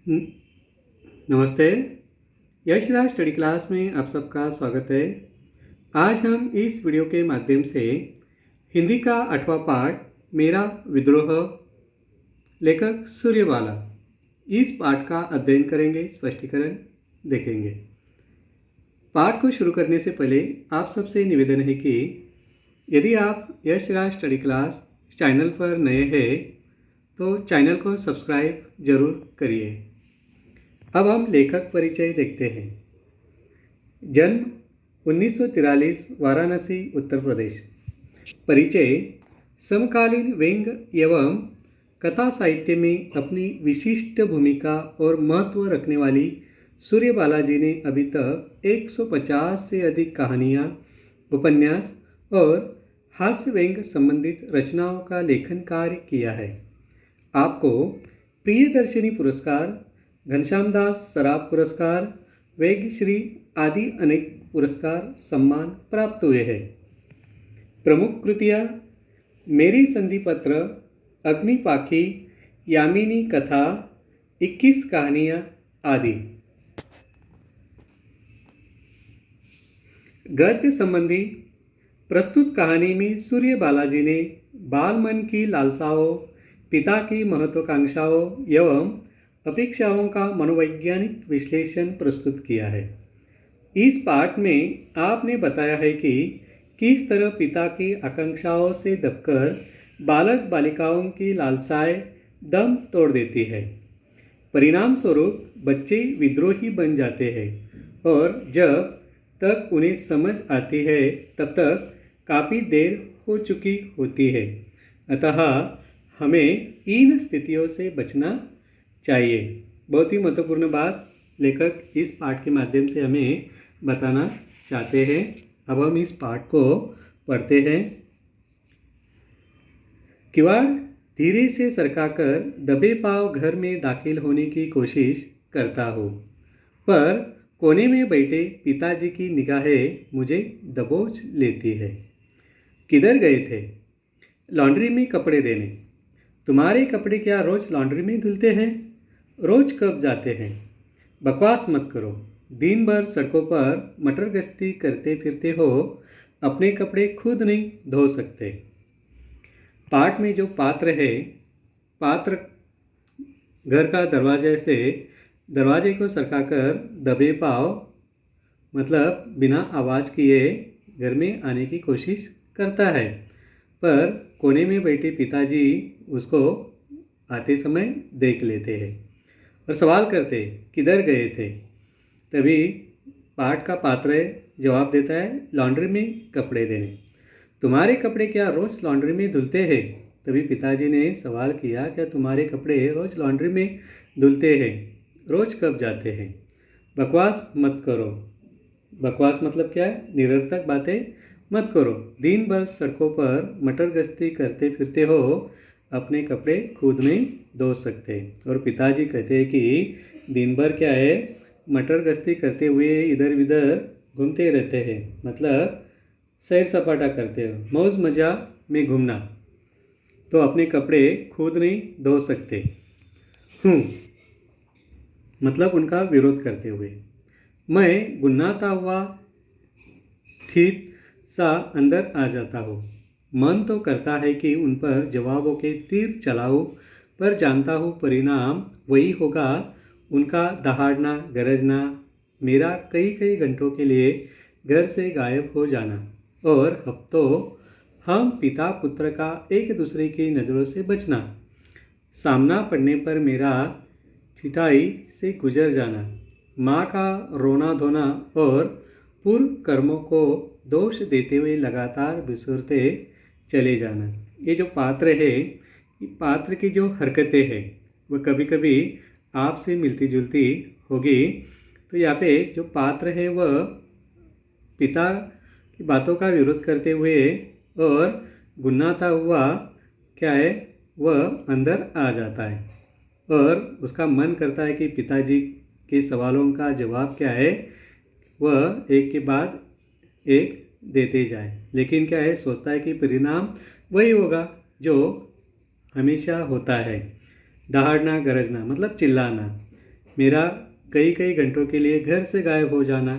न- नमस्ते। Yashraj study class में आप सबका स्वागत है। आज हम इस वीडियो के माध्यम से हिंदी का 8वां पाठ मेरा विद्रोह, लेखक सूर्यबाला, इस पाठ का अध्ययन करेंगे, स्पष्टीकरण देखेंगे। पाठ को शुरू करने से पहले आप सबसे निवेदन है कि यदि आप यशराज स्टडी क्लास चैनल पर नए हैं तो चैनल को सब्सक्राइब जरूर करिए। अब हम लेखक परिचय देखते हैं। जन्म 1943, वाराणसी, उत्तर प्रदेश। परिचय: समकालीन व्यंग एवं कथा साहित्य में अपनी विशिष्ट भूमिका और महत्व रखने वाली सूर्यबाला जी ने अभी तक 150 से अधिक कहानियाँ, उपन्यास और हास्य व्यंग संबंधित रचनाओं का लेखन कार्य किया है। आपको प्रियदर्शिनी पुरस्कार, घनश्यामदास सराफ पुरस्कार, वेगश्री आदि अनेक पुरस्कार सम्मान प्राप्त हुए हैं। प्रमुख कृतियाँ: मेरी संधि पत्र, अग्निपाखी, यामिनी कथा, 21 कहानियाँ आदि। गद्य संबंधी: प्रस्तुत कहानी में सूर्यबाला जी ने बाल मन की लालसाओं, पिता की महत्वाकांक्षाओं एवं अपेक्षाओं का मनोवैज्ञानिक विश्लेषण प्रस्तुत किया है। इस पाठ में आपने बताया है कि किस तरह पिता की आकांक्षाओं से दबकर बालक बालिकाओं की लालसाएं दम तोड़ देती है। परिणाम स्वरूप बच्चे विद्रोही बन जाते हैं और जब तक उन्हें समझ आती है तब तक काफ़ी देर हो चुकी होती है। अतः हमें इन स्थितियों से बचना चाहिए। बहुत ही महत्वपूर्ण बात लेखक इस पाठ के माध्यम से हमें बताना चाहते हैं। अब हम इस पाठ को पढ़ते हैं। किवाड़ धीरे से सरकाकर दबे पांव घर में दाखिल होने की कोशिश करता हूँ, पर कोने में बैठे पिताजी की निगाहें मुझे दबोच लेती है। किधर गए थे? लॉन्ड्री में कपड़े देने। तुम्हारे कपड़े क्या रोज लॉन्ड्री में धुलते हैं? रोज कब जाते हैं? बकवास मत करो। दिन भर सड़कों पर मटर गश्ती करते फिरते हो, अपने कपड़े खुद नहीं धो सकते। पाठ में जो पात्र है, पात्र घर का दरवाजे को सरकाकर दबे पाव मतलब बिना आवाज़ किए घर में आने की कोशिश करता है, पर कोने में बैठे पिताजी उसको आते समय देख लेते हैं और सवाल करते किधर गए थे। तभी पाठ का पात्र जवाब देता है, लॉन्ड्री में कपड़े देने। तुम्हारे कपड़े क्या रोज़ लॉन्ड्री में धुलते हैं? तभी पिताजी ने सवाल किया, क्या तुम्हारे कपड़े रोज़ लॉन्ड्री में धुलते हैं? रोज़ कब जाते हैं? बकवास मत करो। बकवास मतलब क्या है? निरर्थक बातें मत करो। दिन भर सड़कों पर मटर गश्ती करते फिरते हो, अपने कपड़े खुद नहीं धो सकते। और पिताजी कहते हैं कि दिन भर क्या है, मटर गश्ती करते हुए इधर उधर घूमते रहते हैं, मतलब सैर सपाटा करते हो, मौज मजा में घूमना, तो अपने कपड़े खुद नहीं धो सकते हूँ, मतलब उनका विरोध करते हुए। मैं गुन्नाता हुआ ठीक सा अंदर आ जाता हूँ। मन तो करता है कि उन पर जवाबों के तीर चलाऊं, पर जानता हूँ परिणाम वही होगा, उनका दहाड़ना गरजना, मेरा कई कई घंटों के लिए घर से गायब हो जाना और हफ्तों हम पिता पुत्र का एक दूसरे की नज़रों से बचना, सामना पड़ने पर मेरा ठिठाई से गुजर जाना, माँ का रोना धोना और पूर्व कर्मों को दोष देते हुए लगातार बिसरते चले जाना। ये जो पात्र है, पात्र की जो हरकतें हैं वह कभी कभी आपसे मिलती जुलती होगी। तो यहाँ पे जो पात्र है वह पिता की बातों का विरोध करते हुए और गुन्नाता हुआ क्या है, वह अंदर आ जाता है और उसका मन करता है कि पिताजी के सवालों का जवाब क्या है वह एक के बाद एक देते जाए, लेकिन क्या है, सोचता है कि परिणाम वही होगा जो हमेशा होता है, दहाड़ना गरजना मतलब चिल्लाना। मेरा कई कई घंटों के लिए घर से गायब हो जाना।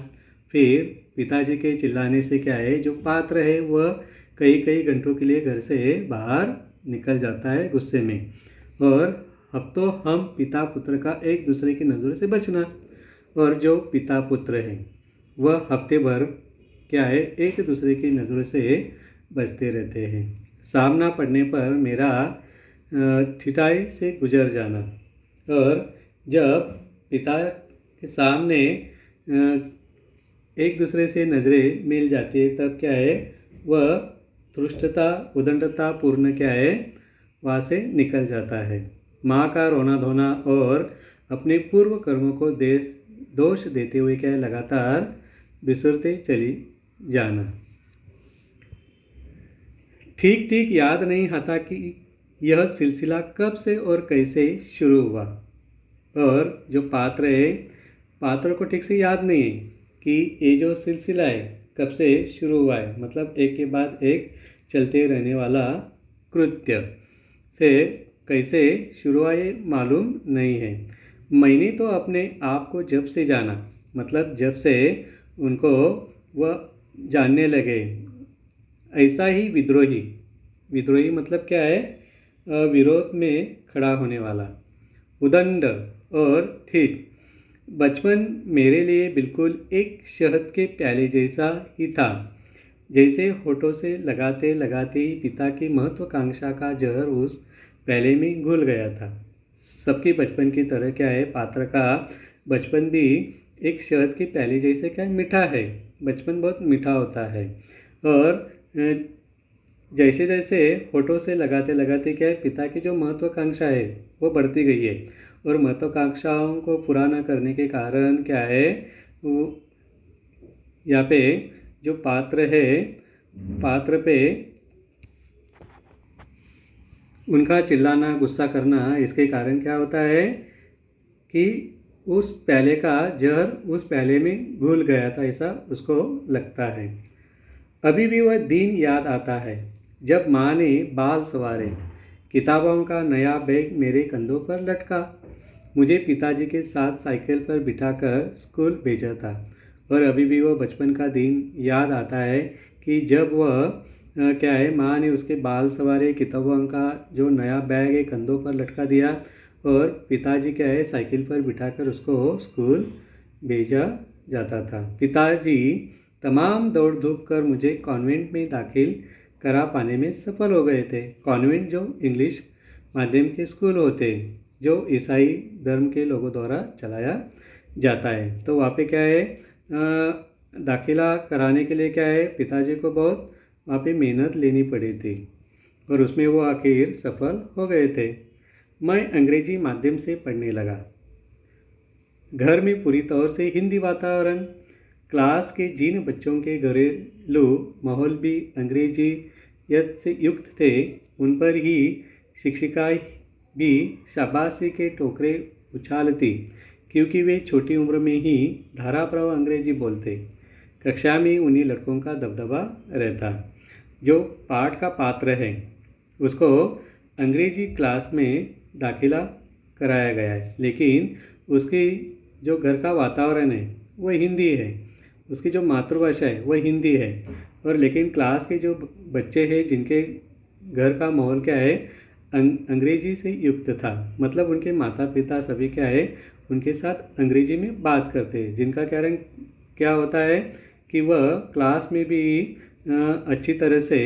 फिर पिताजी के चिल्लाने से क्या है, जो पात्र है वह कई कई घंटों के लिए घर से बाहर निकल जाता है गुस्से में। और अब तो हम पिता पुत्र का एक दूसरे की नज़रों से बचना। और जो पिता पुत्र है वह हफ्ते भर क्या है, एक दूसरे की नज़रों से बचते रहते हैं। सामना पड़ने पर मेरा ठिठाई से गुजर जाना। और जब पिता के सामने एक दूसरे से नज़रें मिल जाती है तब क्या है, वह धृष्टता उदंडता पूर्ण क्या है, वहाँ से निकल जाता है। माँ का रोना धोना और अपने पूर्व कर्मों को दोष देते हुए क्या है, लगातार बिसरते चली जाना। ठीक ठीक याद नहीं आता कि यह सिलसिला कब से और कैसे शुरू हुआ। और जो पात्र है, पात्र को ठीक से याद नहीं है कि ये जो सिलसिला है कब से शुरू हुआ है, मतलब एक के बाद एक चलते रहने वाला कृत्य से कैसे शुरू हुआ ये मालूम नहीं है। मैंने तो अपने आप को जब से जाना, मतलब जब से उनको वह जानने लगे, ऐसा ही विद्रोही, विद्रोही मतलब क्या है, विरोध में खड़ा होने वाला, उदंड और ठीक। बचपन मेरे लिए बिल्कुल एक शहद के प्याले जैसा ही था, जैसे होठों से लगाते लगाते ही पिता की महत्वाकांक्षा का जहर उस प्याले में घुल गया था। सबके बचपन की तरह क्या है, पात्र का बचपन भी एक शहद के प्याले जैसे क्या मीठा है। बचपन बहुत मीठा होता है। और जैसे जैसे होठों से लगाते लगाते क्या है, पिता की जो महत्वाकांक्षा है वो बढ़ती गई है। और महत्वाकांक्षाओं को पूरा न करने के कारण क्या है, यहाँ पे जो पात्र है, पात्र पे उनका चिल्लाना गुस्सा करना, इसके कारण क्या होता है कि उस प्याले का जहर उस प्याले में घुल गया था, ऐसा उसको लगता है। अभी भी वह दिन याद आता है जब माँ ने बाल सवारे, किताबों का नया बैग मेरे कंधों पर लटका, मुझे पिताजी के साथ साइकिल पर बिठाकर स्कूल भेजा था। और अभी भी वह बचपन का दिन याद आता है कि जब वह क्या है, माँ ने उसके बाल सवारे, किताबों का जो नया बैग है कंधों पर लटका दिया, और पिताजी क्या है, साइकिल पर बिठाकर उसको स्कूल भेजा जाता था। पिताजी तमाम दौड़ धूप कर मुझे कॉन्वेंट में दाखिल करा पाने में सफल हो गए थे। कॉन्वेंट जो इंग्लिश माध्यम के स्कूल होते हैं, जो ईसाई धर्म के लोगों द्वारा चलाया जाता है। तो वहाँ पे क्या है, दाखिला कराने के लिए क्या है, पिताजी को बहुत वहाँ पे मेहनत लेनी पड़ी थी, और उसमें वो आखिर सफल हो गए थे। मैं अंग्रेजी माध्यम से पढ़ने लगा। घर में पूरी तौर से हिंदी वातावरण, क्लास के जिन बच्चों के घरेलू माहौल भी अंग्रेजीयत से युक्त थे, उन पर ही शिक्षिकाएं भी शाबाशी के टोकरे उछालती, क्योंकि वे छोटी उम्र में ही धाराप्रवाह अंग्रेजी बोलते। कक्षा में उन्हीं लड़कों का दबदबा रहता। जो पाठ का पात्र है उसको अंग्रेजी क्लास में दाखिला कराया गया है, लेकिन उसकी जो घर का वातावरण है वो हिंदी है, उसकी जो मातृभाषा है वह हिंदी है। और लेकिन क्लास के जो बच्चे हैं जिनके घर का माहौल क्या है, अंग्रेजी से युक्त था, मतलब उनके माता पिता सभी क्या है, उनके साथ अंग्रेजी में बात करते हैं, जिनका कारण क्या होता है कि वह क्लास में भी अच्छी तरह से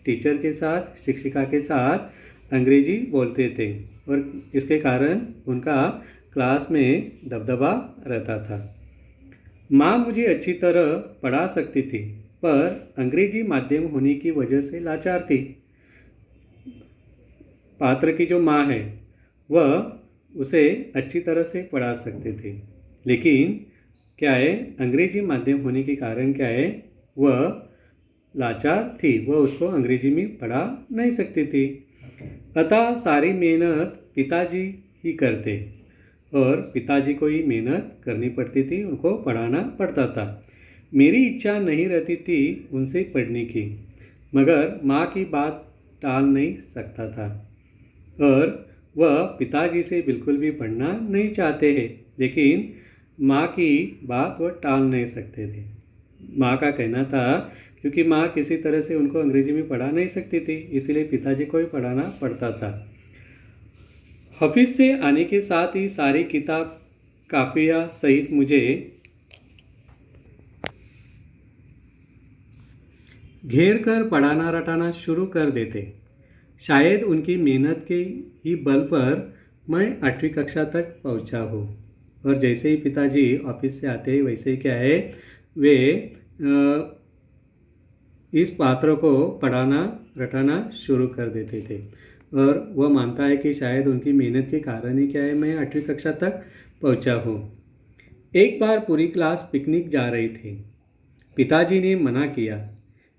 टीचर के साथ, शिक्षिका के साथ अंग्रेजी बोलते थे, और इसके कारण उनका क्लास में दबदबा रहता था। माँ मुझे अच्छी तरह पढ़ा सकती थी, पर अंग्रेजी माध्यम होने की वजह से लाचार थी। पात्र की जो माँ है वह उसे अच्छी तरह से पढ़ा सकती थी, लेकिन क्या है, अंग्रेजी माध्यम होने के कारण क्या है, वह लाचार थी, वह उसको अंग्रेजी में पढ़ा नहीं सकती थी। अतः सारी मेहनत पिताजी ही करते, और पिताजी को ही मेहनत करनी पड़ती थी, उनको पढ़ाना पड़ता था। मेरी इच्छा नहीं रहती थी उनसे पढ़ने की, मगर माँ की बात टाल नहीं सकता था, और वह पिताजी से बिल्कुल भी पढ़ना नहीं चाहते हैं, लेकिन माँ की बात वह टाल नहीं सकते थे। माँ का कहना था क्योंकि माँ किसी तरह से उनको अंग्रेजी में पढ़ा नहीं सकती थी, इसलिए पिताजी को ही पढ़ाना पड़ता था। ऑफिस से आने के साथ ही सारी किताब कापियाँ सहित मुझे घेर कर पढ़ाना रटाना शुरू कर देते। शायद उनकी मेहनत के ही बल पर मैं 8वीं कक्षा तक पहुंचा हूँ। और जैसे ही पिताजी ऑफिस से आते हैं, वैसे ही क्या है, वे इस पात्र को पढ़ाना रटाना शुरू कर देते थे। और वह मानता है कि शायद उनकी मेहनत के कारण ही क्या है, मैं 8वीं कक्षा तक पहुंचा हूँ। एक बार पूरी क्लास पिकनिक जा रही थी। पिताजी ने मना किया।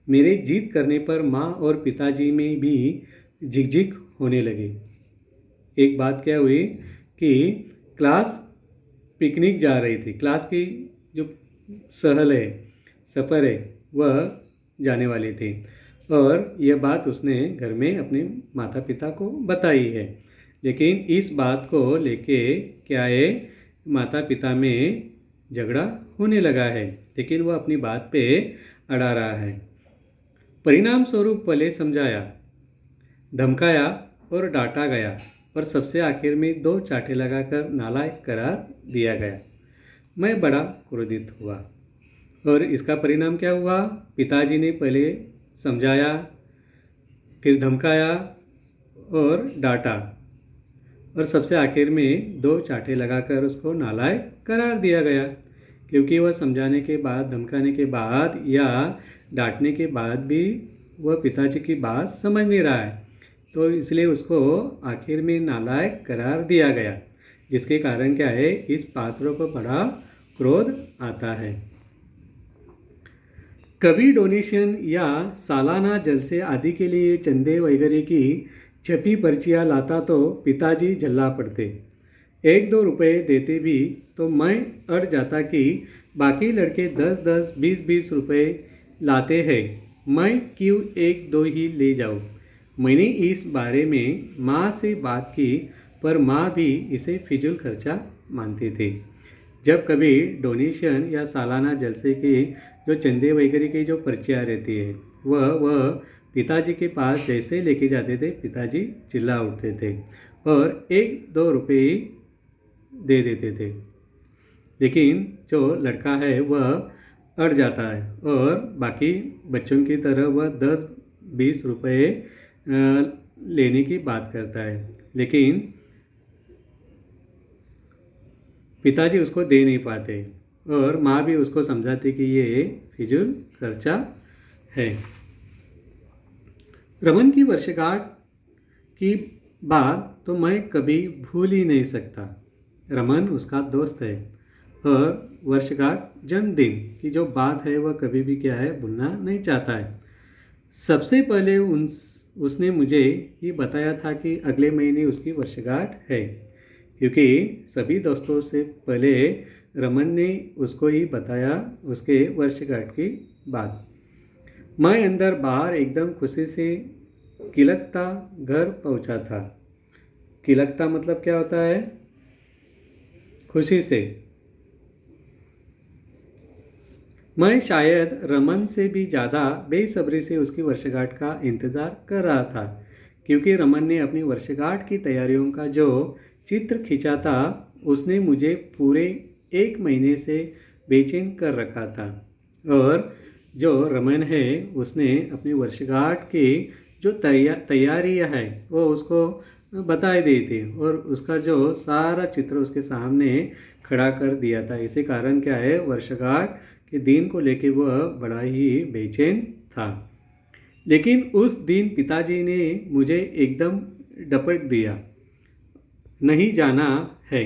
मेरे जिद करने पर माँ और पिताजी में भी झिकझिक होने लगी। एक बात क्या हुई कि क्लास पिकनिक जा रही थी। क्लास की जो सफ़र है वह जाने वाली थी, और यह बात उसने घर में अपने माता पिता को बताई है। लेकिन इस बात को लेके क्या है, माता पिता में झगड़ा होने लगा है, लेकिन वह अपनी बात पे अड़ा रहा है। परिणाम स्वरूप पहले समझाया, धमकाया और डांटा गया, और सबसे आखिर में 2 चांटे लगाकर नालायक करार दिया गया। मैं बड़ा क्रोधित हुआ, और इसका परिणाम क्या हुआ? पिताजी ने पहले समझाया, फिर धमकाया और डांटा, और सबसे आखिर में 2 चांटे लगाकर उसको नालायक करार दिया गया, क्योंकि वह समझाने के बाद, धमकाने के बाद या डांटने के बाद भी वह पिताजी की बात समझ नहीं रहा है, तो इसलिए उसको आखिर में नालायक करार दिया गया, जिसके कारण क्या है, इस पात्र को बड़ा क्रोध आता है। कभी डोनेशन या सालाना जलसे आदि के लिए चंदे वगैरह की छपी पर्चियाँ लाता तो पिताजी झल्ला पड़ते। 1-2 रुपये देते भी तो मैं अड़ जाता कि बाकी लड़के 10-10, 20-20 रुपये लाते हैं, मैं क्यों 1-2 ही ले जाऊँ। मैंने इस बारे में माँ से बात की, पर माँ भी इसे फिजूल खर्चा मानती थी। जब कभी डोनेशन या सालाना जलसे के जो चंदे वगैरह की जो पर्चियाँ रहती है, वह पिताजी के पास जैसे लेके जाते थे, पिताजी चिल्ला उठते थे और 1-2 रुपये ही दे देते थे। लेकिन जो लड़का है वह अड़ जाता है, और बाकी बच्चों की तरह वह 10-20 रुपये लेने की बात करता है, लेकिन पिताजी उसको दे नहीं पाते, और माँ भी उसको समझाती कि ये फिजूल खर्चा है। रमन की वर्षगांठ की बात तो मैं कभी भूल ही नहीं सकता। रमन उसका दोस्त है, और वर्षगांठ जन्मदिन की जो बात है वह कभी भी क्या है, भूलना नहीं चाहता है। सबसे पहले उसने मुझे ये बताया था कि अगले महीने उसकी वर्षगांठ है, क्योंकि सभी दोस्तों से पहले रमन ने उसको ही बताया उसके वर्षगांठ की बात। मैं अंदर बाहर एकदम खुशी से किलकता घर पहुंचा था। किलकता मतलब क्या होता है? खुशी से। मैं शायद रमन से भी ज़्यादा बेसब्री से उसकी वर्षगांठ का इंतज़ार कर रहा था, क्योंकि रमन ने अपनी वर्षगांठ की तैयारियों का जो चित्र खींचा था, उसने मुझे पूरे 1 महीने से बेचैन कर रखा था। और जो रमन है उसने अपनी वर्षगांठ की जो तैयारियां है वो उसको बताई दी थी, और उसका जो सारा चित्र उसके सामने खड़ा कर दिया था। इसी कारण क्या है, वर्षगांठ के दिन को लेके वह बड़ा ही बेचैन था। लेकिन उस दिन पिताजी ने मुझे एकदम डपट दिया, नहीं जाना है।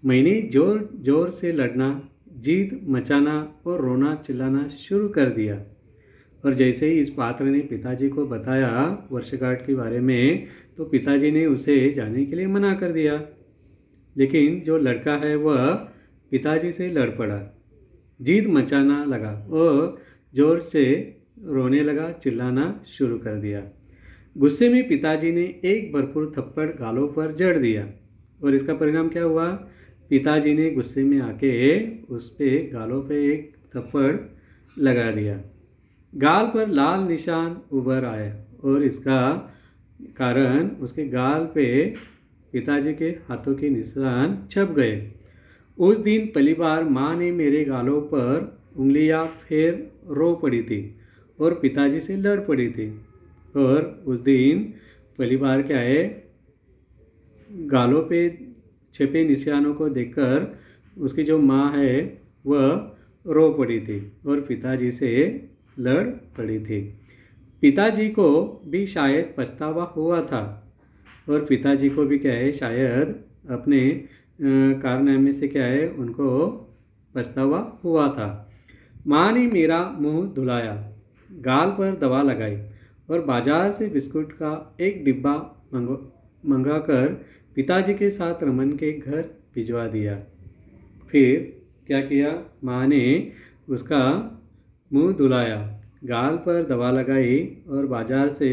मैंने जोर जोर से लड़ना, जिद मचाना और रोना चिल्लाना शुरू कर दिया। और जैसे ही इस पात्र ने पिताजी को बताया वर्षगांठ के बारे में, तो पिताजी ने उसे जाने के लिए मना कर दिया। लेकिन जो लड़का है वह पिताजी से लड़ पड़ा, जिद मचाना लगा और जोर से रोने लगा, चिल्लाना शुरू कर दिया। गुस्से में पिताजी ने एक भरपूर थप्पड़ गालों पर जड़ दिया और इसका परिणाम क्या हुआ? पिताजी ने गुस्से में आके उस पे गालों पे एक थप्पड़ लगा दिया। गाल पर लाल निशान उभर आए और इसका कारण उसके गाल पे पिताजी के हाथों के निशान छप गए। उस दिन पहली बार माँ ने मेरे गालों पर उंगलियां फेर रो पड़ी थी और पिताजी से लड़ पड़ी थी। और उस दिन पहली बार क्या है, गालों पे छपे निशानों को देखकर उसकी जो माँ है वह रो पड़ी थी और पिताजी से लड़ पड़ी थी। पिताजी को भी शायद पछतावा हुआ था और पिताजी को भी क्या है, शायद अपने कारनामे से क्या है, उनको पछतावा हुआ था। माँ ने मेरा मुंह धुलाया, गाल पर दवा लगाई और बाजार से बिस्कुट का एक डिब्बा मंगाकर पिताजी के साथ रमन के घर भिजवा दिया। फिर क्या किया, माँ ने उसका मुंह धुलाया, गाल पर दवा लगाई और बाजार से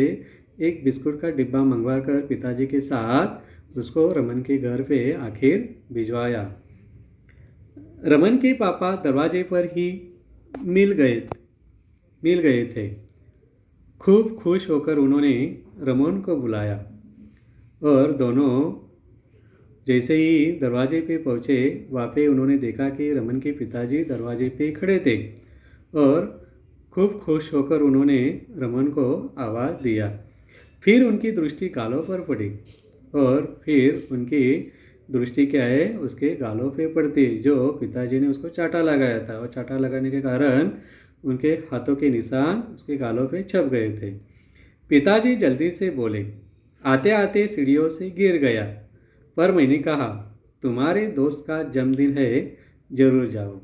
एक बिस्कुट का डिब्बा मंगवा कर पिताजी के साथ उसको रमन के घर पे आखिर भिजवाया। रमन के पापा दरवाजे पर ही मिल गए थे। खूब खुश होकर उन्होंने रमन को बुलाया और दोनों जैसे ही दरवाजे पे पहुँचे, वहाँ पे उन्होंने देखा कि रमन के पिताजी दरवाजे पे खड़े थे और खूब खुश होकर उन्होंने रमन को आवाज़ दिया। फिर उनकी दृष्टि गालों पर पड़ी और फिर उनकी दृष्टि क्या है, उसके गालों पे पड़ती, जो पिताजी ने उसको चाटा लगाया था और चाटा लगाने के कारण उनके हाथों के निशान उसके गालों पे छप गए थे। पिताजी जल्दी से बोले, आते आते सीढ़ियों से गिर गया, पर मैंने कहा तुम्हारे दोस्त का जन्मदिन है, ज़रूर जाओ।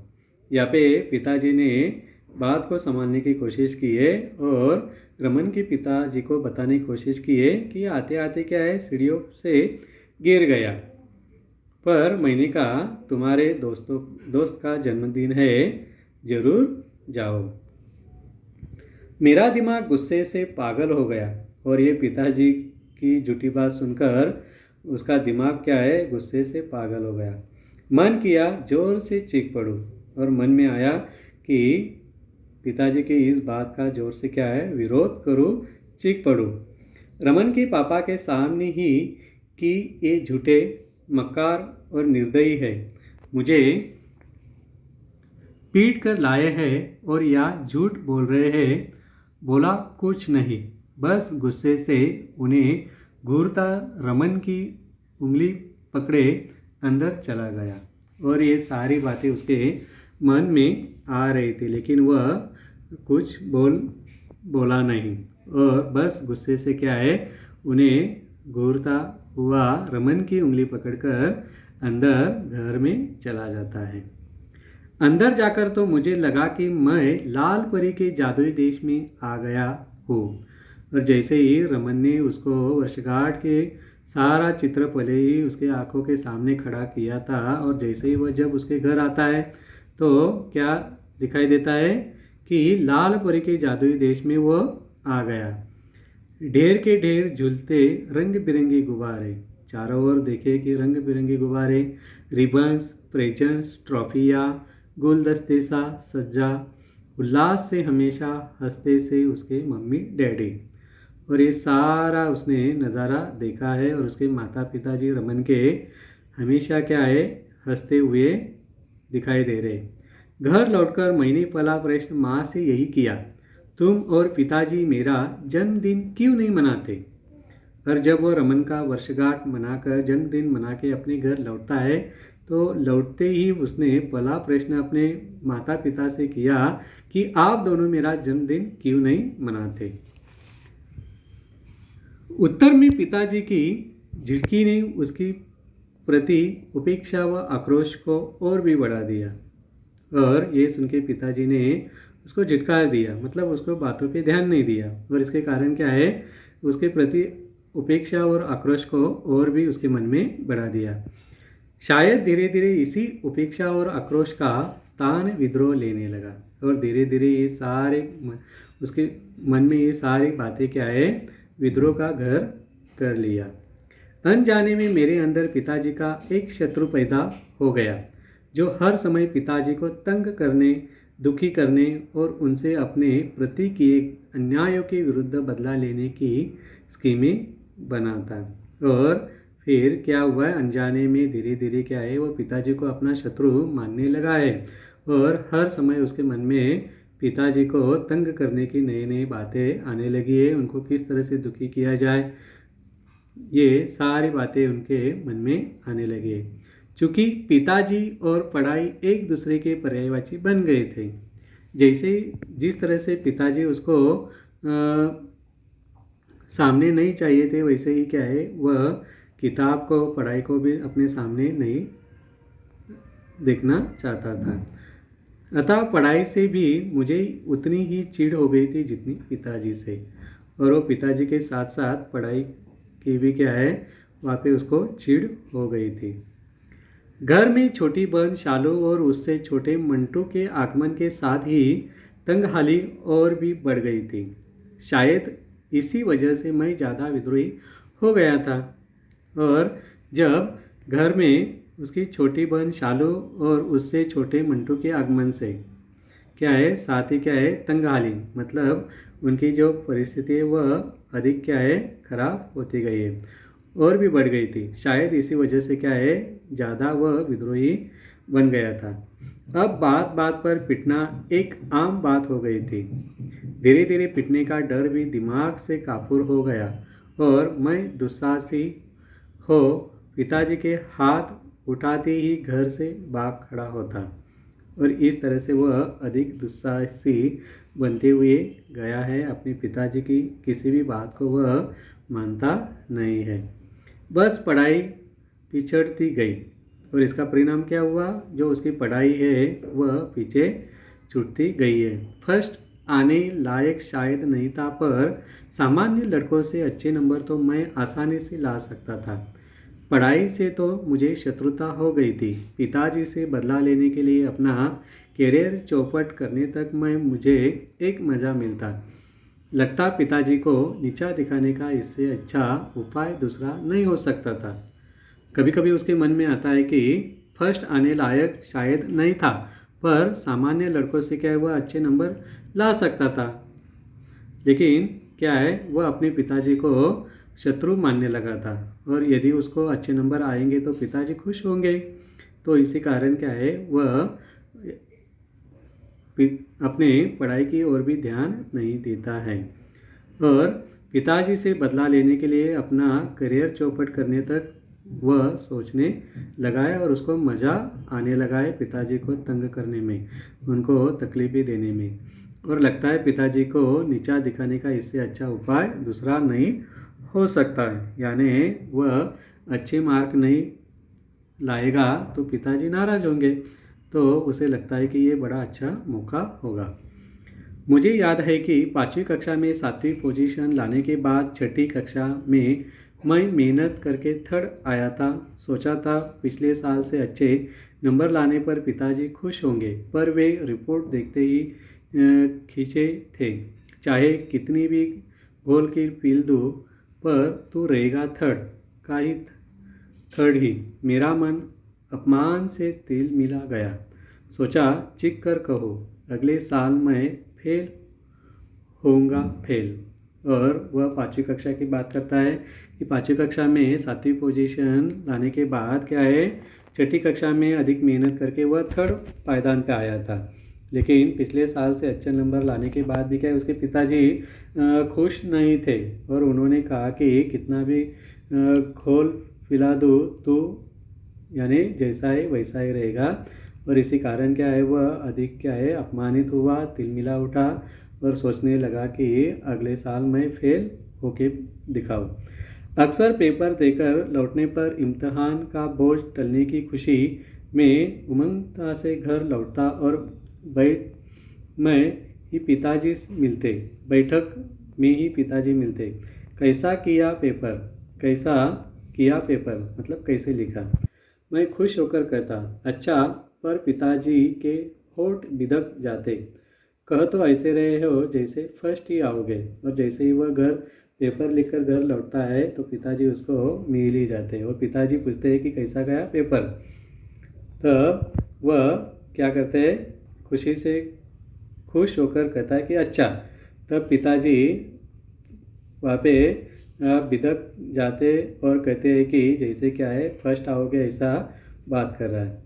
यहाँ पे पिताजी ने बात को संभालने की कोशिश की है और रमन के पिताजी को बताने की कोशिश की है कि आते आते क्या है, सीढ़ियों से गिर गया, पर मैंने कहा तुम्हारे दोस्त का जन्मदिन है, ज़रूर जाओ। मेरा दिमाग गुस्से से पागल हो गया और ये पिताजी की झूठी बात सुनकर उसका दिमाग क्या है, गुस्से से पागल हो गया। मन किया जोर से चीख पड़ूं और मन में आया कि पिताजी की इस बात का जोर से क्या है, विरोध करूं, चीख पड़ूं। रमन के पापा के सामने ही कि ये झूठे, मक्कार और निर्दयी है, मुझे पीट कर लाए हैं और या झूठ बोल रहे हैं। बोला कुछ नहीं, बस गुस्से से उन्हें घूरता रमन की उंगली पकड़े अंदर चला गया और ये सारी बातें उसके मन में आ रही थी, लेकिन वह कुछ बोला नहीं और बस गुस्से से क्या है, उन्हें घूरता हुआ रमन की उंगली पकड़कर अंदर घर में चला जाता है। अंदर जाकर तो मुझे लगा कि मैं लाल परी के जादुई देश में आ गया हूँ। और जैसे ही रमन ने उसको वर्षगांठ के सारा चित्र पहले ही उसके आंखों के सामने खड़ा किया था और जैसे ही वह जब उसके घर आता है तो क्या दिखाई देता है कि लाल परी के जादुई देश में वो आ गया। ढेर के ढेर झूलते रंग बिरंगे गुब्बारे, चारों ओर देखे कि रंग बिरंगे गुब्बारे, रिबन्स, प्रेजेंट्स, ट्रॉफियाँ, गुलदस्ते सा सज्जा, उल्लास से हमेशा हंसते से उसके मम्मी डैडी। और ये सारा उसने नज़ारा देखा है और उसके माता पिताजी रमन के हमेशा क्या है, हंसते हुए दिखाई दे रहे। घर लौटकर मैंने पहला प्रश्न माँ से यही किया, तुम और पिताजी मेरा जन्मदिन क्यों नहीं मनाते? और जब वो रमन का वर्षगांठ मनाकर जन्मदिन मना के अपने घर लौटता है तो लौटते ही उसने पहला प्रश्न अपने माता पिता से किया कि आप दोनों मेरा जन्मदिन क्यों नहीं मनाते? उत्तर में पिताजी की झिड़की ने उसकी प्रति उपेक्षा व आक्रोश को और भी बढ़ा दिया और ये सुन के पिताजी ने उसको झिटकार दिया, मतलब उसको बातों पे ध्यान नहीं दिया और इसके कारण क्या है, उसके प्रति उपेक्षा और आक्रोश को और भी उसके मन में बढ़ा दिया। शायद धीरे धीरे इसी उपेक्षा और आक्रोश का स्थान विद्रोह लेने लगा और धीरे धीरे ये सारे उसके मन में ये सारी बातें क्या है, विद्रोह का घर कर लिया। अनजाने में मेरे अंदर पिताजी का एक शत्रु पैदा हो गया, जो हर समय पिताजी को तंग करने, दुखी करने और उनसे अपने प्रति किए अन्यायों के विरुद्ध बदला लेने की स्कीमें बनाता। और फिर क्या हुआ है, अनजाने में धीरे धीरे क्या है, वो पिताजी को अपना शत्रु मानने लगा है और हर समय उसके मन में पिताजी को तंग करने की नई नई बातें आने लगी है। उनको किस तरह से दुखी किया जाए, ये सारी बातें उनके मन में आने लगी है। चूँकि पिताजी और पढ़ाई एक दूसरे के पर्यायवाची बन गए थे। जैसे जिस तरह से पिताजी उसको सामने नहीं चाहिए थे, वैसे ही क्या है, वह किताब को, पढ़ाई को भी अपने सामने नहीं देखना चाहता था। अतः पढ़ाई से भी मुझे उतनी ही चिढ़ हो गई थी जितनी पिताजी से, और वो पिताजी के साथ साथ पढ़ाई की भी क्या है, वहाँ पे उसको चिढ़ हो गई थी। घर में छोटी बहन शालू और उससे छोटे मंटू के आगमन के साथ ही तंगहाली और भी बढ़ गई थी। शायद इसी वजह से मैं ज़्यादा विद्रोही हो गया था। और जब घर में उसकी छोटी बहन शालू और उससे छोटे मंटू के आगमन से क्या है, साथ ही क्या है, तंगहाली मतलब उनकी जो परिस्थिति है वह अधिक क्या है, खराब होती गई है और भी बढ़ गई थी। शायद इसी वजह से क्या है, ज़्यादा वह विद्रोही बन गया था। अब बात बात पर पिटना एक आम बात हो गई थी। धीरे धीरे पिटने का डर भी दिमाग से काफूर हो गया और मैं दुस्साहसी हो पिताजी के हाथ उठाते ही घर से भाग खड़ा होता, और इस तरह से वह अधिक दुस्साहसी बनते हुए गया है। अपने पिताजी की किसी भी बात को वह मानता नहीं है, बस पढ़ाई पिछड़ती गई और इसका परिणाम क्या हुआ, जो उसकी पढ़ाई है वह पीछे छूटती गई है। फर्स्ट आने लायक शायद नहीं था, पर सामान्य लड़कों से अच्छे नंबर तो मैं आसानी से ला सकता था। पढ़ाई से तो मुझे शत्रुता हो गई थी। पिताजी से बदला लेने के लिए अपना करियर चौपट करने तक मैं मुझे एक मज़ा मिलता। लगता पिताजी को नीचा दिखाने का इससे अच्छा उपाय दूसरा नहीं हो सकता था। कभी कभी उसके मन में आता है कि फर्स्ट आने लायक शायद नहीं था, पर सामान्य लड़कों से क्या है, वह अच्छे नंबर ला सकता था। लेकिन क्या है, वह अपने पिताजी को शत्रु मानने लगा था, और यदि उसको अच्छे नंबर आएंगे तो पिताजी खुश होंगे। तो इसी कारण क्या है, वह अपने पढ़ाई की ओर भी ध्यान नहीं देता है और पिताजी से बदला लेने के लिए अपना करियर चौपट करने तक वह सोचने लगा है और उसको मज़ा आने लगा है पिताजी को तंग करने में, उनको तकलीफें देने में। और लगता है पिताजी को नीचा दिखाने का इससे अच्छा उपाय दूसरा नहीं हो सकता है। यानी वह अच्छे मार्क नहीं लाएगा तो पिताजी नाराज़ होंगे, तो उसे लगता है कि ये बड़ा अच्छा मौका होगा। मुझे याद है कि 5वीं कक्षा में 7वीं पोजीशन लाने के बाद 6ठी कक्षा में मैं मेहनत करके थर्ड आया था। सोचा था पिछले साल से अच्छे नंबर लाने पर पिताजी खुश होंगे, पर वे रिपोर्ट देखते ही खींचे थे। चाहे कितनी भी गोल की पील दूँ, पर तू रहेगा थर्ड का ही थर्ड ही। मेरा मन अपमान से तिल मिला गया। सोचा चीख कर कहो, अगले साल मैं फेल होऊंगा, फेल। और वह 5वीं कक्षा की बात करता है कि 5वीं कक्षा में 7वीं पोजीशन लाने के बाद क्या है, 6ठी कक्षा में अधिक मेहनत करके वह थर्ड पायदान पे आया था। लेकिन पिछले साल से अच्छे नंबर लाने के बाद भी क्या है, उसके पिताजी खुश नहीं थे और उन्होंने कहा कि कितना भी खोल पिला दो तो यानी जैसा है वैसा ही रहेगा। और इसी कारण क्या है, वह अधिक क्या है, अपमानित हुआ, तिलमिला उठा और सोचने लगा कि अगले साल मैं फेल होके दिखाऊं। अक्सर पेपर देकर लौटने पर इम्तहान का बोझ टलने की खुशी में उमंगता से घर लौटता और बैठक में ही पिताजी मिलते। कैसा किया पेपर, कैसा किया पेपर मतलब कैसे लिखा। मैं खुश होकर कहता अच्छा, पर पिताजी के होठ बिदक जाते। कह तो ऐसे रहे हो जैसे फर्स्ट ही आओगे, और जैसे ही वह घर पेपर लिखकर घर लौटता है तो पिताजी उसको मिल ही जाते हैं और पिताजी पूछते हैं कि कैसा गया पेपर। तब वह क्या करते हैं, खुशी से खुश होकर कहता है कि अच्छा। तब पिताजी वहाँ पे बिदक जाते और कहते हैं कि जैसे क्या है फर्स्ट आओगे ऐसा बात कर रहा है।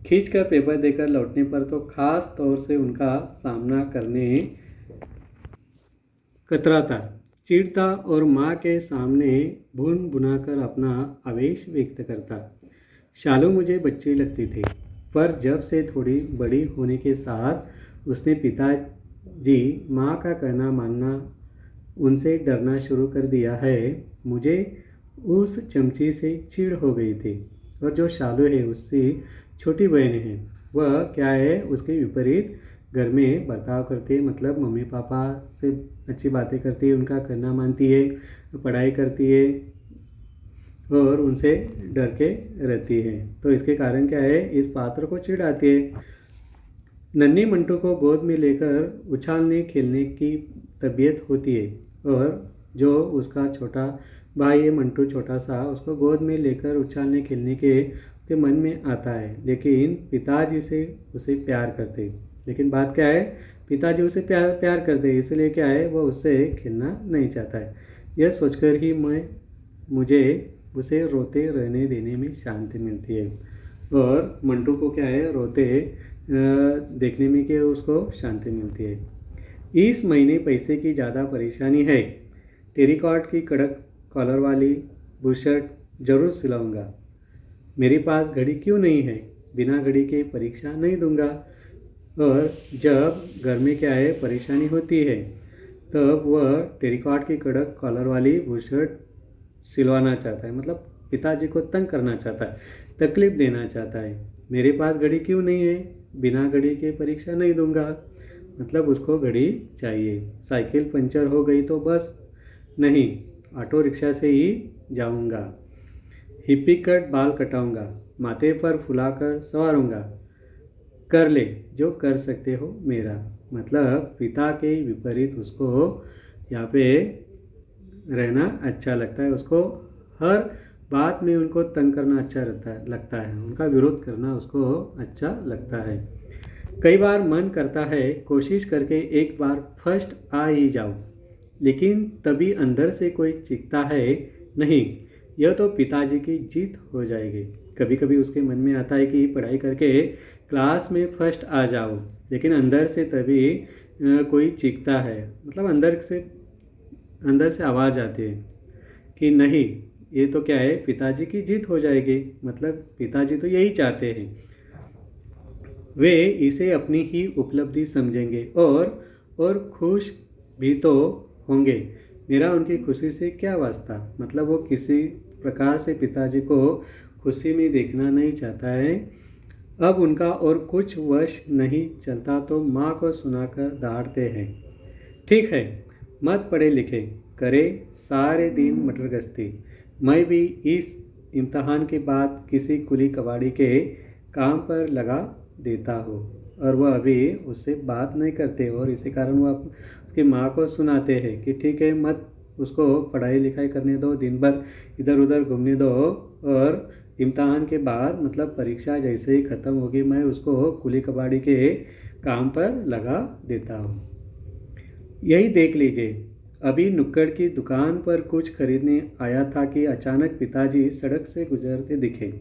खींच कर पेपर देकर लौटने पर तो खास तौर से उनका सामना करने कतराता, चिढ़ता और माँ के सामने भून भुनाकर अपना आवेश व्यक्त करता। शालू मुझे बच्ची लगती थी, पर जब से थोड़ी बड़ी होने के साथ उसने पिताजी माँ का कहना मानना, उनसे डरना शुरू कर दिया है। मुझे उस चमची से चिढ़ हो गई थी और जो शालू है उससे छोटी बहन है, वह क्या है उसके विपरीत घर में बर्ताव करती है। मतलब मम्मी पापा से अच्छी बातें करती है, उनका कहना मानती है, पढ़ाई करती है और उनसे डर के रहती है। तो इसके कारण क्या है, इस पात्र को चिढ़ाती है। नन्ही मंटू को गोद में लेकर उछालने खेलने की तबीयत होती है और जो उसका छोटा भाई है मंटू छोटा सा, उसको गोद में लेकर उछालने खेलने के मन में आता है। लेकिन पिताजी से उसे प्यार करते, लेकिन बात क्या है, पिताजी उसे प्यार करते हैं, इसलिए क्या है वो उससे खेलना नहीं चाहता है। यह सोचकर ही मुझे उसे रोते रहने देने में शांति मिलती है। और मंटू को क्या है रोते देखने में कि उसको शांति मिलती है। इस महीने पैसे की ज़्यादा परेशानी है। टेरिकॉट की कड़क कॉलर वाली बुशर्ट जरूर सिलाऊंगा। मेरे पास घड़ी क्यों नहीं है, बिना घड़ी के परीक्षा नहीं दूंगा। और जब घर में क्या है परेशानी होती है तब वह टेरिकॉट की कड़क कॉलर वाली बुशर्ट सिलवाना चाहता है, मतलब पिताजी को तंग करना चाहता है, तकलीफ देना चाहता है। मेरे पास घड़ी क्यों नहीं है, बिना घड़ी के परीक्षा नहीं दूंगा, मतलब उसको घड़ी चाहिए। साइकिल पंचर हो गई तो बस नहीं, ऑटो रिक्शा से ही जाऊंगा। हिप्पी कट बाल कटाऊंगा, माथे पर फुलाकर संवारूंगा। कर ले जो कर सकते हो मेरा। मतलब पिता के विपरीत उसको यहाँ पे रहना अच्छा लगता है, उसको हर बात में उनको तंग करना अच्छा लगता है, उनका विरोध करना उसको अच्छा लगता है। कई बार मन करता है कोशिश करके एक बार फर्स्ट आ ही जाऊं, लेकिन तभी अंदर से कोई चीखता है नहीं, यह तो पिताजी की जीत हो जाएगी। कभी कभी उसके मन में आता है कि पढ़ाई करके क्लास में फर्स्ट आ जाओ, लेकिन अंदर से तभी कोई चीखता है, मतलब अंदर से आवाज़ आती है कि नहीं, ये तो क्या है पिताजी की जीत हो जाएगी। मतलब पिताजी तो यही चाहते हैं, वे इसे अपनी ही उपलब्धि समझेंगे और खुश भी तो होंगे। मेरा उनकी खुशी से क्या वास्ता। मतलब वो किसी प्रकार से पिताजी को खुशी में देखना नहीं चाहता है। अब उनका और कुछ वश नहीं चलता तो माँ को सुनाकर डांटते हैं। ठीक है, मत पढ़े लिखे करे सारे दिन मटर गश्ती, मैं भी इस इम्तहान के बाद किसी कुली कबाड़ी के काम पर लगा देता हूँ। और वह अभी उससे बात नहीं करते और इसी कारण वह उसकी माँ को सुनाते हैं कि ठीक है, मत उसको पढ़ाई लिखाई करने दो, दिन भर इधर उधर घूमने दो, और इम्तहान के बाद मतलब परीक्षा जैसे ही ख़त्म होगी मैं उसको कुली कबाड़ी के काम पर लगा देता हूँ। यही देख लीजिए, अभी नुक्कड़ की दुकान पर कुछ खरीदने आया था कि अचानक पिताजी सड़क से गुजरते दिखे।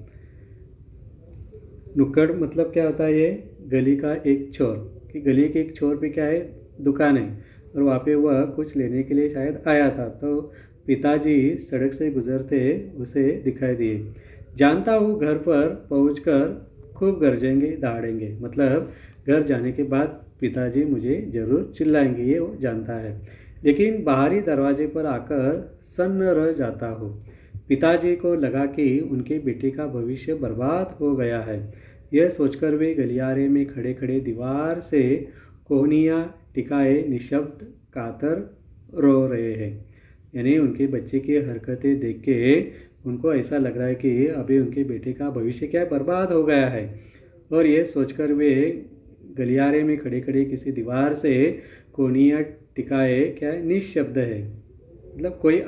नुक्कड़ मतलब क्या होता है, ये गली का एक छोर, कि गली के एक छोर पे क्या है दुकान है और वहाँ पे वह कुछ लेने के लिए शायद आया था। तो पिताजी सड़क से गुजरते उसे दिखाई दिए। जानता हूँ घर पर पहुँचकर खूब गरजेंगे दहाड़ेंगे, मतलब घर जाने के बाद पिताजी मुझे ज़रूर चिल्लाएंगे, ये वो जानता है। लेकिन बाहरी दरवाजे पर आकर सन्न रह जाता हूँ। पिताजी को लगा कि उनके बेटे का भविष्य बर्बाद हो गया है। यह सोचकर वे गलियारे में खड़े खड़े दीवार से कोहनियाँ टिकाए निशब्द कातर रो रहे हैं। यानी उनके बच्चे की हरकतें देख के उनको ऐसा लग रहा है कि अभी उनके बेटे का भविष्य क्या बर्बाद हो गया है। और ये सोचकर वे गलियारे में खड़े खड़े किसी दीवार से कोहनियाँ टिकाए क्या निशब्द है। मतलब कोई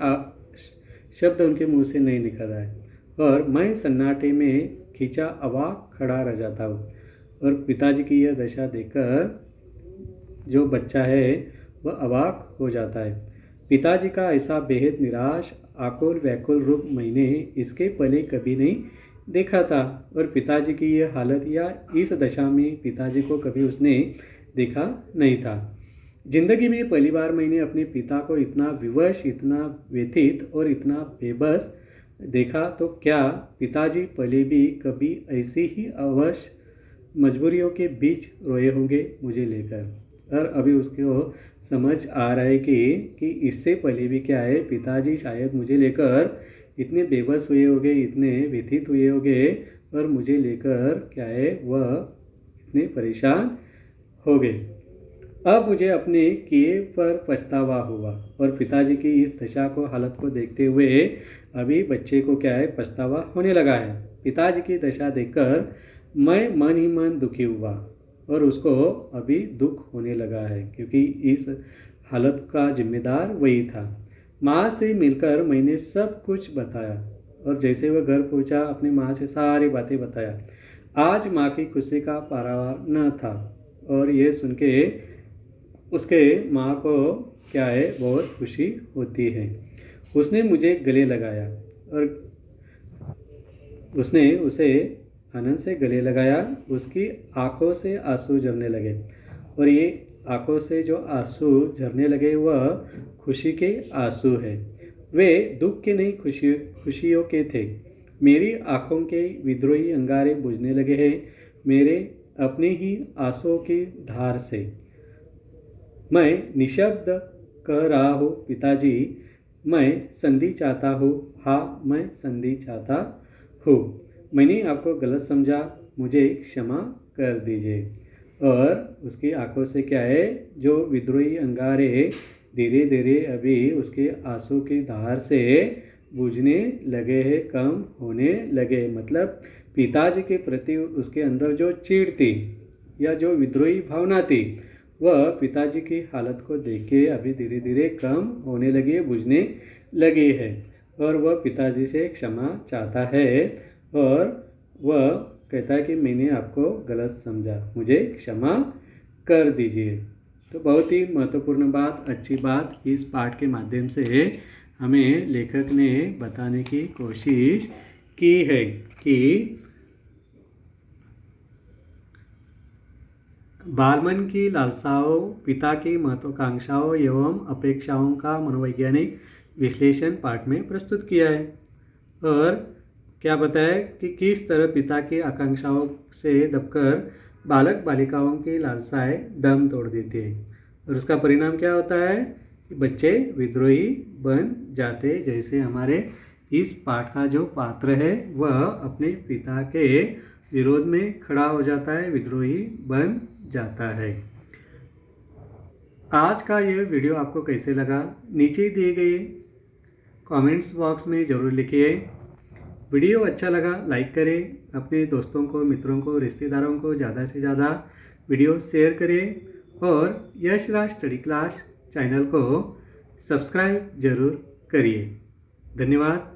शब्द उनके मुंह से नहीं निकल रहा है, और मैं सन्नाटे में खींचा अवाक खड़ा रह जाता हूँ। और पिताजी की यह दशा देखकर जो बच्चा है वह अवाक हो जाता है। पिताजी का ऐसा बेहद निराश आकुल व्याकुल रूप मैंने इसके पहले कभी नहीं देखा था, और पिताजी की यह हालत या इस दशा में पिताजी को कभी उसने देखा नहीं था। जिंदगी में पहली बार मैंने अपने पिता को इतना विवश, इतना व्यथित और इतना बेबस देखा। तो क्या पिताजी पहले भी कभी ऐसी ही अवश मजबूरियों के बीच रोए होंगे मुझे लेकर? और अभी उसको समझ आ रहा है कि इससे पहले भी क्या है, पिताजी शायद मुझे लेकर इतने बेबस हुए होंगे, इतने व्यथित हुए होंगे, और मुझे लेकर क्या है वह इतने परेशान हो गए। अब मुझे अपने किए पर पछतावा हुआ, और पिताजी की इस दशा को, हालत को देखते हुए अभी बच्चे को क्या है पछतावा होने लगा है। पिताजी की दशा देखकर मैं मन ही मन दुखी हुआ, और उसको अभी दुख होने लगा है क्योंकि इस हालत का जिम्मेदार वही था। माँ से मिलकर मैंने सब कुछ बताया, और जैसे वह घर पहुंचा अपनी माँ से सारी बातें बताया। आज माँ की खुशी का पारावार न था, और ये सुन के उसके माँ को क्या है बहुत खुशी होती है। उसने मुझे गले लगाया, और उसने उसे आनंद से गले लगाया। उसकी आंखों से आंसू झरने लगे, और ये आंखों से जो आंसू झरने लगे वह खुशी के आंसू है। वे दुख के नहीं, खुशियों के थे। मेरी आंखों के विद्रोही अंगारे बुझने लगे हैं मेरे अपने ही आंसुओं की धार से। मैं निशब्द कह रहा हूँ, पिताजी मैं संधि चाहता हूँ, हाँ मैं संधि चाहता हूँ। मैंने आपको गलत समझा, मुझे क्षमा कर दीजिए। और उसकी आंखों से क्या है जो विद्रोही अंगारे धीरे धीरे अभी उसके आंसू की धार से बुझने लगे हैं, कम होने लगे। मतलब पिताजी के प्रति उसके अंदर जो चिढ़ थी या जो विद्रोही भावना थी वह पिताजी की हालत को देख के अभी धीरे धीरे कम होने लगी, बुझने लगी है। और वह पिताजी से क्षमा चाहता है, और वह कहता है कि मैंने आपको गलत समझा, मुझे क्षमा कर दीजिए। तो बहुत ही महत्वपूर्ण बात, अच्छी बात इस पाठ के माध्यम से हमें लेखक ने बताने की कोशिश की है कि बालमन की लालसाओं, पिता की महत्वाकांक्षाओं एवं अपेक्षाओं का मनोवैज्ञानिक विश्लेषण पाठ में प्रस्तुत किया है। और क्या बताया कि किस तरह पिता की आकांक्षाओं से दबकर बालक बालिकाओं की लालसाएं दम तोड़ देती है, और उसका परिणाम क्या होता है कि बच्चे विद्रोही बन जाते। जैसे हमारे इस पाठ का जो पात्र है वह अपने पिता के विरोध में खड़ा हो जाता है, विद्रोही बन जाता है। आज का यह वीडियो आपको कैसे लगा नीचे दिए गए कमेंट्स बॉक्स में ज़रूर लिखिए। वीडियो अच्छा लगा लाइक करें, अपने दोस्तों को, मित्रों को, रिश्तेदारों को ज़्यादा से ज़्यादा वीडियो शेयर करें, और Yash Raj study class channel को सब्सक्राइब जरूर करिए। धन्यवाद।